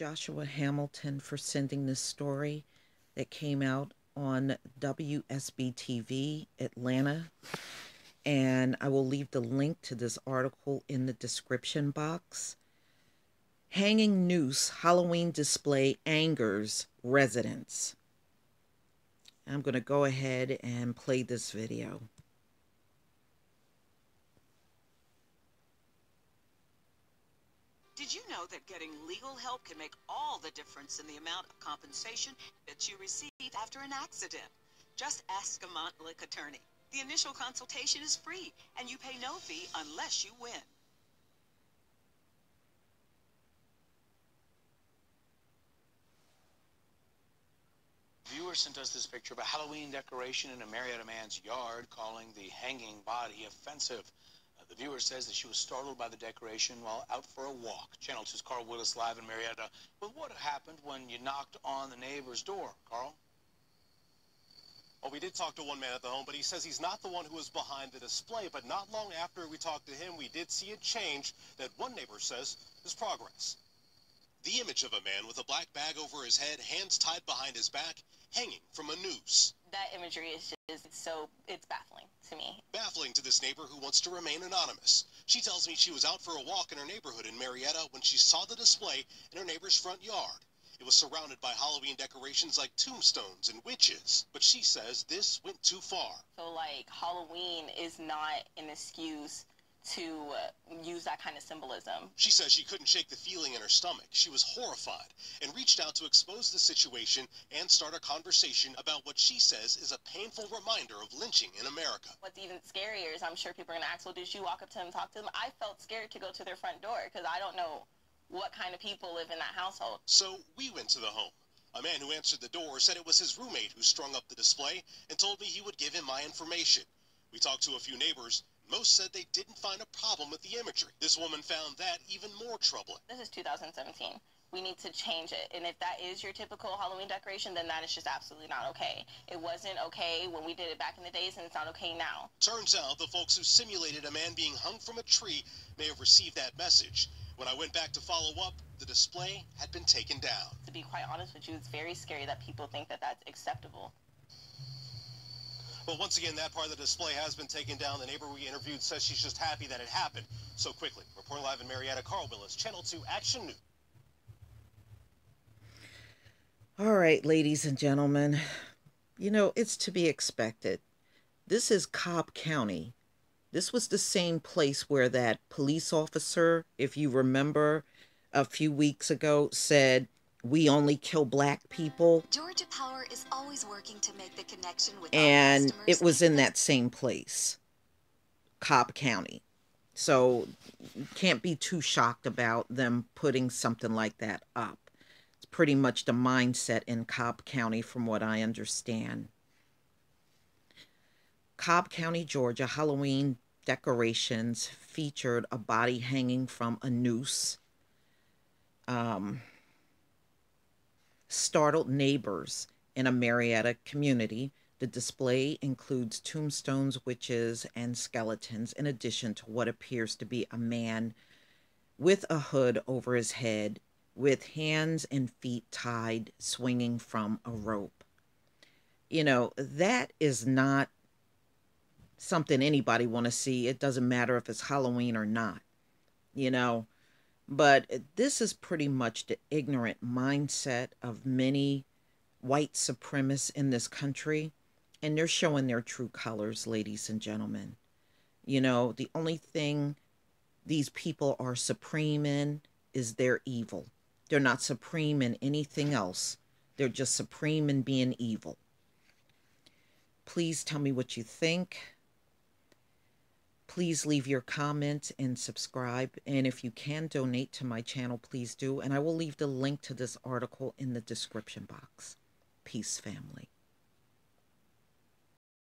Joshua Hamilton for sending this story that came out on WSB TV Atlanta. And I will leave the link to this article in the description box. Hanging noose Halloween display angers residents. I'm going to go ahead and play this video. Did you know that getting legal help can make all the difference in the amount of compensation that you receive after an accident? Just ask a Montlick attorney. The initial consultation is free, and you pay no fee unless you win. Viewer sent us this picture of a Halloween decoration in a Marietta man's yard, calling the hanging body offensive. The viewer says that she was startled by the decoration while out for a walk. Channel 2's Carl Willis live in Marietta with what happened when you knocked on the neighbor's door. Carl? Well, we did talk to one man at the home, but he says he's not the one who was behind the display. But not long after we talked to him, we did see a change that one neighbor says is progress. The image of a man with a black bag over his head, hands tied behind his back, hanging from a noose. That imagery is it's baffling to me. Baffling to this neighbor who wants to remain anonymous. She tells me she was out for a walk in her neighborhood in Marietta when she saw the display in her neighbor's front yard. It was surrounded by Halloween decorations like tombstones and witches. But she says this went too far. So, like, Halloween is not an excuse to use that kind of symbolism. She says she couldn't shake the feeling in her stomach. She was horrified and reached out to expose the situation and start a conversation about what she says is a painful reminder of lynching in America. What's even scarier is I'm sure people are going to ask, well, did you walk up to them and talk to them? I felt scared to go to their front door because I don't know what kind of people live in that household. So we went to the home. A man who answered the door said it was his roommate who strung up the display and told me he would give him my information. We talked to a few neighbors. Most said they didn't find a problem with the imagery. This woman found that even more troubling. This is 2017. We need to change it. And if that is your typical Halloween decoration, then that is just absolutely not okay. It wasn't okay when we did it back in the days, and it's not okay now. Turns out the folks who simulated a man being hung from a tree may have received that message. When I went back to follow up, the display had been taken down. To be quite honest with you, it's very scary that people think that that's acceptable. Well, once again, that part of the display has been taken down. The neighbor we interviewed says she's just happy that it happened so quickly. Reporting live in Marietta, Carl Willis, Channel 2 Action News. All right, ladies and gentlemen, you know, it's to be expected. This is Cobb County. This was the same place where that police officer, if you remember, a few weeks ago said, "We only kill black people." Georgia Power is always working to make the connection with and it was in that same place, Cobb County. So you can't be too shocked about them putting something like that up. It's pretty much the mindset in Cobb County from what I understand. Cobb County, Georgia, Halloween decorations featured a body hanging from a noose. Startled neighbors in a Marietta community. The display includes tombstones, witches, and skeletons, in addition to what appears to be a man with a hood over his head, with hands and feet tied, swinging from a rope. You know, that is not something anybody want to see. It doesn't matter if it's Halloween or not, you know. But this is pretty much the ignorant mindset of many white supremacists in this country. And they're showing their true colors, ladies and gentlemen. You know, the only thing these people are supreme in is their evil. They're not supreme in anything else. They're just supreme in being evil. Please tell me what you think. Please leave your comments and subscribe. And if you can donate to my channel, please do. And I will leave the link to this article in the description box. Peace, family.